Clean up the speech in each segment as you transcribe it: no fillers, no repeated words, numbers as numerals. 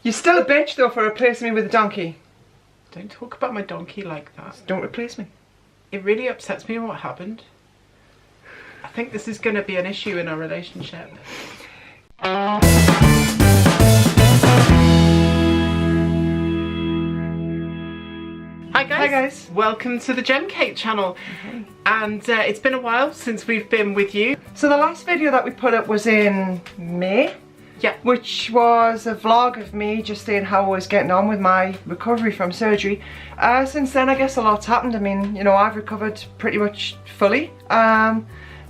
You're still a bitch though for replacing me with a donkey. Don't talk about my donkey like that. Just don't replace me. It really upsets me what happened. I think this is going to be an issue in our relationship. Hi guys. Hi guys. Welcome to the GemKate channel. Okay. And it's been a while since we've been with you. So the last video that we put up was in May. Yeah. Which was a vlog of me just saying how I was getting on with my recovery from surgery. Since then I guess a lot's happened. I mean, you know, I've recovered pretty much fully.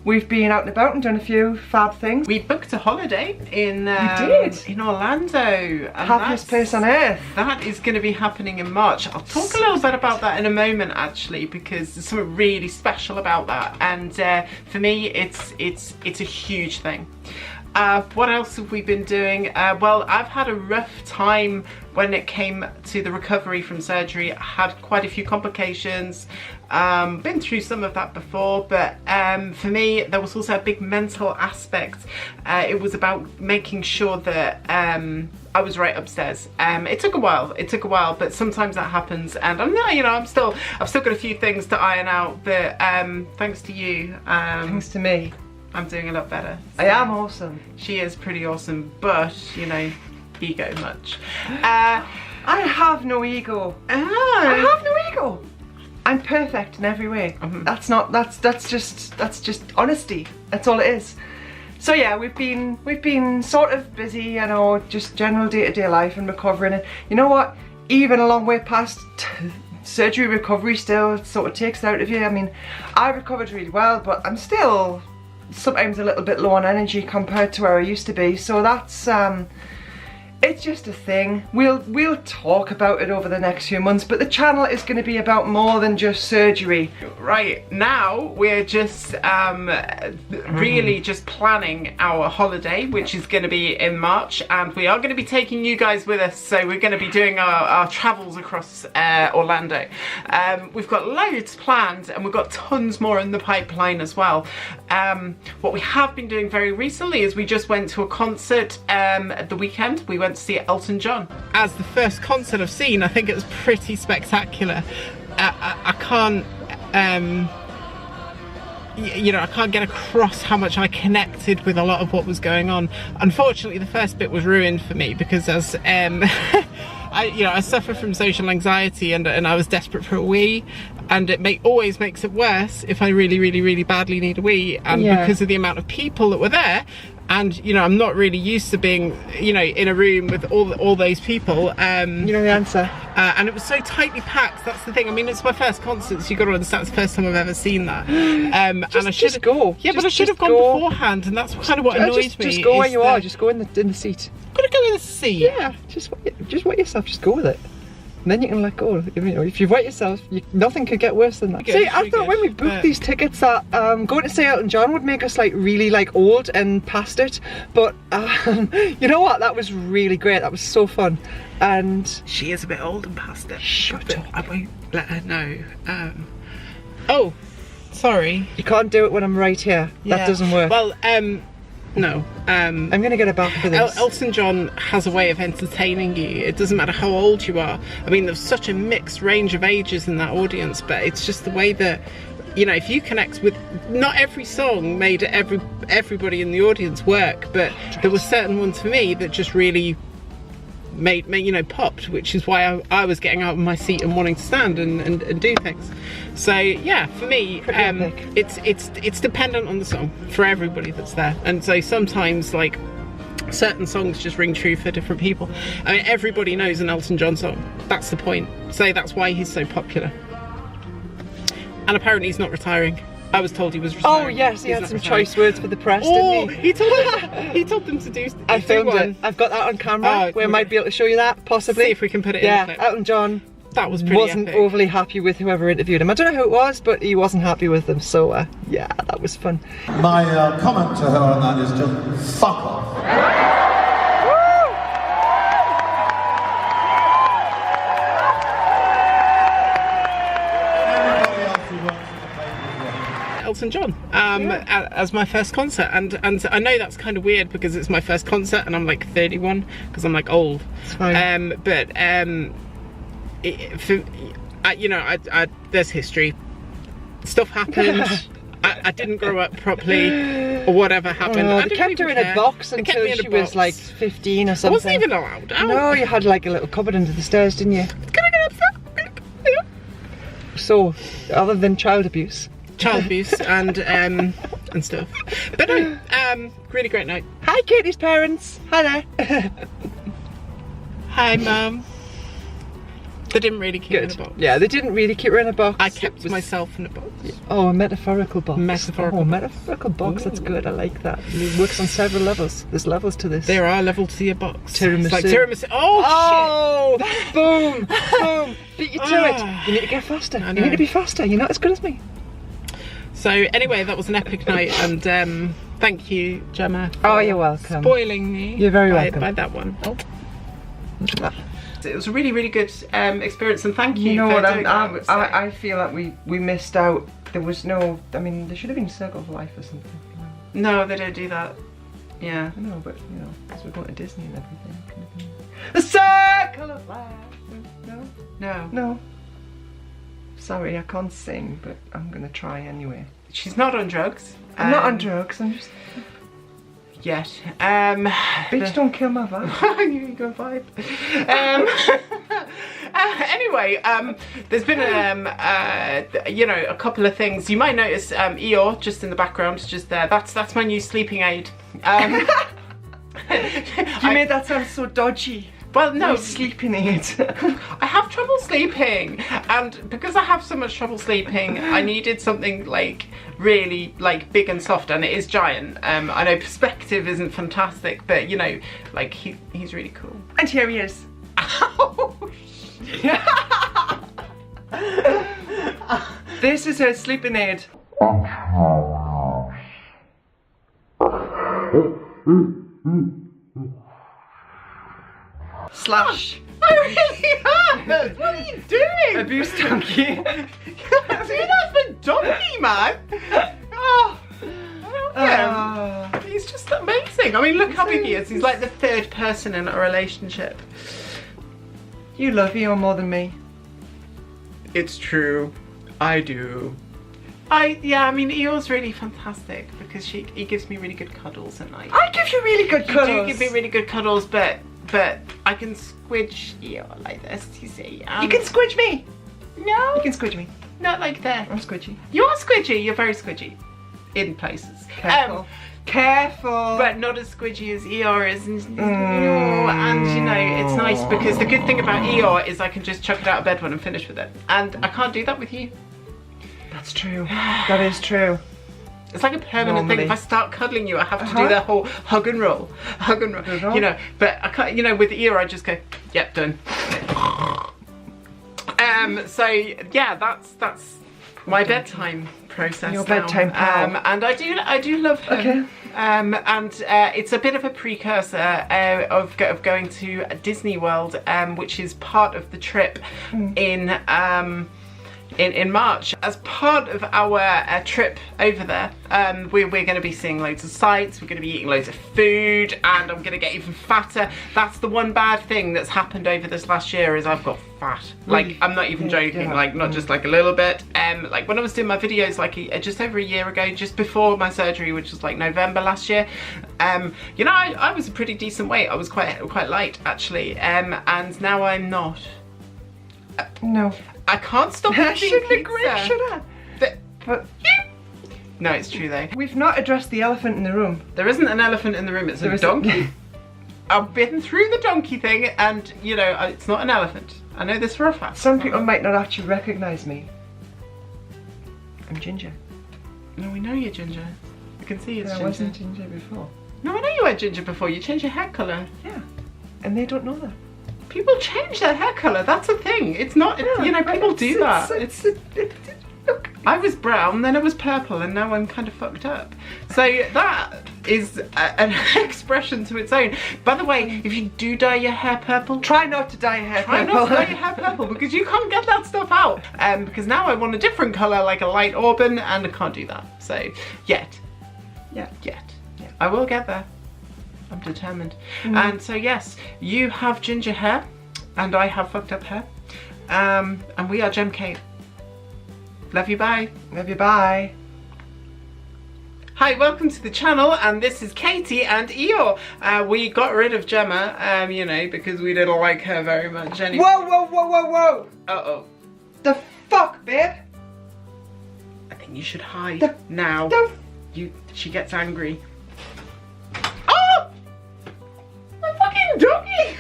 We've been out and about and done a few fab things. We booked a holiday in in Orlando. And happiest place on earth. That is going to be happening in March. I'll talk a little bit about that in a moment actually, because there's something really special about that. And for me it's a huge thing. What else have we been doing? Well, I've had a rough time when it came to the recovery from surgery. I had quite a few complications, been through some of that before, but for me there was also a big mental aspect. It was about making sure that I was right upstairs. It took a while, but sometimes that happens, and I'm not, you know, I've still got a few things to iron out, but thanks to you, Thanks to me, I'm doing a lot better. I am awesome. She is pretty awesome, but you know, ego much. I have no ego. I have no ego. I'm perfect in every way. That's just honesty. That's all it is. So yeah, we've been sort of busy, you know, just general day-to-day life and recovering. And you know what? Even a long way past surgery recovery still sort of takes it out of you. I mean, I recovered really well, but I'm still sometimes a little bit low on energy compared to where I used to be, so that's it's just a thing. We'll talk about it over the next few months, but the channel is going to be about more than just surgery. Right now we're just really just planning our holiday, which is going to be in March, and we are going to be taking you guys with us. So we're going to be doing our travels across Orlando. We've got loads planned, and we've got tons more in the pipeline as well. What we have been doing very recently is we just went to a concert at the weekend. We went to see Elton John. As the first concert I've seen, I think it was pretty spectacular. I can't you know, I can't get across how much I connected with a lot of what was going on. Unfortunately, the first bit was ruined for me because as I suffer from social anxiety, and I was desperate for a wee, and it always makes it worse if I really badly need a wee, and because of the amount of people that were there. And you know, I'm not really used to being, you know, in a room with all those people. You know the answer. And it was so tightly packed. That's the thing. I mean, it's my first concert, so you got to understand it's the first time I've ever seen that. And I should go. Yeah, but I should have gone beforehand, and that's kind of what annoys me. Just go where you are. Just go in the seat. I'm gonna go in the seat. Yeah, just wet yourself. Just go with it. And then you can let go. You know, if you wet yourself, nothing could get worse than that. See, I thought when we booked these tickets that going to see Elton John would make us like really like old and past it. But you know what? That was really great. That was so fun. And she is a bit old and past it. Shut up. I won't let her know. Oh, sorry. You can't do it when I'm right here. Yeah. That doesn't work. Well, no. I'm gonna get a back for this. Elton John has a way of entertaining you. It doesn't matter how old you are. I mean, there's such a mixed range of ages in that audience, but it's just the way that, you know, if you connect with, not every song made everybody in the audience work, but there were certain ones for me that just really made you know, popped, which is why I was getting out of my seat and wanting to stand and do things. So yeah, for me, it's dependent on the song for everybody that's there, and so sometimes like certain songs just ring true for different people. I mean, everybody knows an Elton John song. That's the point. So that's why he's so popular. And apparently he's not retiring. I was told he was retiring. Oh yes, he had some choice words for the press, didn't he? He told them to do. I filmed it. I've got that on camera. We might be able to show you that, possibly. See if we can put it in. Yeah, Elton John. That was pretty wasn't epic. Overly happy with whoever interviewed him. I don't know who it was, but he wasn't happy with them. So yeah, that was fun. My comment to her on that is just fuck off. Elton John as my first concert, and I know that's kind of weird because it's my first concert and I'm like 31 because I'm like old. It's fine. You know, there's history. Stuff happened. I didn't grow up properly, or whatever happened. They kept her in a box until she was like 15 or something. I wasn't even allowed out. No, you had like a little cupboard under the stairs, didn't you? Can I get upset? So, other than child abuse. Child abuse and stuff. But no, really great night. Hi, Katie's parents. Hi there. Hi, Mum. They didn't really keep her in a box. Yeah, they didn't really keep her in a box. I kept myself in a box. Oh, a metaphorical box. Metaphorical. Oh, metaphorical box. That's good. I like that. It works on several levels. There's levels to this. There are levels to your box. Tiramisu. It's like tiramisu. Oh, shit. Boom. Boom. Beat you to it. You need to get faster. You need to be faster. You're not as good as me. So anyway, that was an epic night, and thank you, Gemma. Oh, you're welcome. Spoiling me. You're very welcome. By that one. Oh. It was a really, really good experience, and thank you. You know for what? doing that, I feel like we missed out. There was no. I mean, there should have been Circle of Life or something. No, they don't do that. Yeah. I know, but you know, because we're going to Disney and everything. The Circle of Life. No. No. No. Sorry, I can't sing, but I'm gonna try anyway. She's not on drugs. I'm not on drugs. I'm just. Yet. Bitch, don't kill my vibe. I knew you were going to vibe. Anyway, there's been you know, a couple of things. You might notice Ayyo just in the background, just there. That's my new sleeping aid. You made that sound so dodgy. Well, no, sleeping aid. I have trouble sleeping, and because I have so much trouble sleeping, I needed something like really like big and soft, and it is giant. I know perspective isn't fantastic, but you know, like he's really cool. And here he is. This is her sleeping aid. Slash. I really am. What are you doing? Abuse donkey. See, that's the donkey, man. Oh, I don't know. He's just amazing. I mean, look how big he is. He's like the third person in a relationship. You love Ayyo more than me. It's true. I do. Yeah, I mean, Ayyo's really fantastic because he gives me really good cuddles at night. I give you really good cuddles. You do give me really good cuddles, but I can squidge Ayyo like this, you see. You can squidge me. No. You can squidge me. Not like that. I'm squidgy. You are squidgy. You're very squidgy. In places. Careful. Careful. But not as squidgy as Ayyo is. And you know, it's nice because the good thing about Ayyo is I can just chuck it out of bed when I'm finished with it. And I can't do that with you. That's true. That is true. It's like a permanent thing. If I start cuddling you, I have to do the whole hug and roll. Hug and roll. You know, but I can't, you know, with Ayyo I just go, yep, done. So yeah, that's my bedtime process. Your bedtime pal. And I do love him. Okay. And it's a bit of a precursor of going to Disney World, which is part of the trip in March. As part of our trip over there, we're going to be seeing loads of sights, we're going to be eating loads of food, and I'm going to get even fatter. That's the one bad thing that's happened over this last year is I've got fat. Like, I'm not even joking, like not just like a little bit. Like when I was doing my videos like just over a year ago, just before my surgery, which was like November last year, you know, I was a pretty decent weight. I was quite light actually, and now I'm not. No. I can't stop eating shouldn't pizza. agree, should I? But no, it's true though. We've not addressed the elephant in the room. There isn't an elephant in the room, it's a donkey. I've been through the donkey thing and, you know, it's not an elephant. I know this for a fact. Some people might not actually recognise me. I'm ginger. No, we know you're ginger. I can see it's ginger. I wasn't ginger before. No, I know you were ginger before. You changed your hair colour. Yeah. And they don't know that. People change their hair colour. That's a thing. It's not, you know, people do that. Look. I was brown, then I was purple, and now I'm kind of fucked up. So that is an expression to its own. By the way, if you do dye your hair purple, try not to dye your hair purple. try not to dye your hair purple, because you can't get that stuff out. Because now I want a different colour, like a light auburn, and I can't do that. So, yet. I will get there. I'm determined. And so yes, you have ginger hair, and I have fucked up hair. And we are GemKate. Love you, bye. Love you, bye. Hi, welcome to the channel, and this is Katie and Ayyo. We got rid of Gemma, you know, because we didn't like her very much anyway. Whoa! Uh-oh. The fuck, babe? I think you should hide now. She gets angry. Oh! My fucking doggy!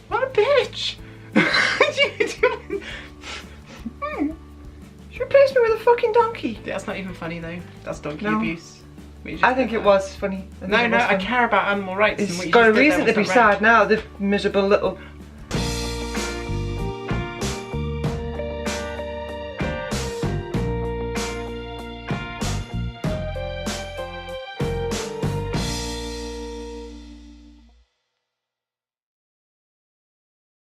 What a bitch! She replaced me with a fucking donkey. That's not even funny though. That's donkey No. abuse. I think it was funny. No, I care about animal rights. It's got a reason to be sad now, the miserable little